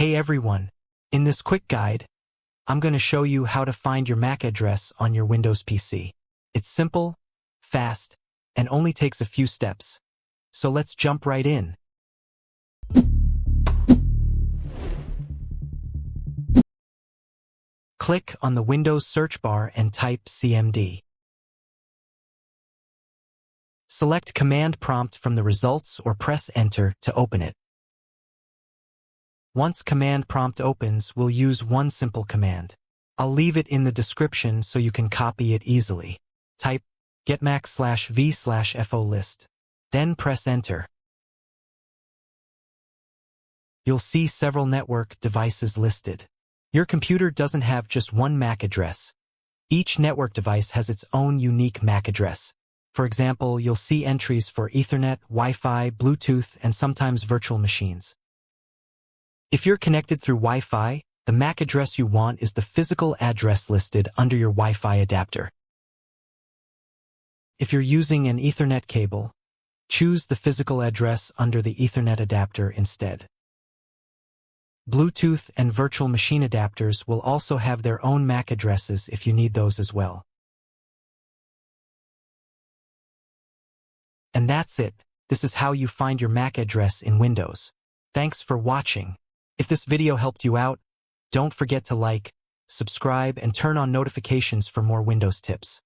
Hey everyone, in this quick guide, I'm going to show you how to find your MAC address on your Windows PC. It's simple, fast, and only takes a few steps. So let's jump right in. Click on the Windows search bar and type CMD. Select Command Prompt from the results or press Enter to open it. Once Command Prompt opens, we'll use one simple command. I'll leave it in the description so you can copy it easily. Type getmac/v/fo list. Then press Enter. You'll see several network devices listed. Your computer doesn't have just one MAC address. Each network device has its own unique MAC address. For example, you'll see entries for Ethernet, Wi-Fi, Bluetooth, and sometimes virtual machines. If you're connected through Wi-Fi, the MAC address you want is the physical address listed under your Wi-Fi adapter. If you're using an Ethernet cable, choose the physical address under the Ethernet adapter instead. Bluetooth and virtual machine adapters will also have their own MAC addresses if you need those as well. And that's it. This is how you find your MAC address in Windows. Thanks for watching. If this video helped you out, don't forget to like, subscribe, and turn on notifications for more Windows tips.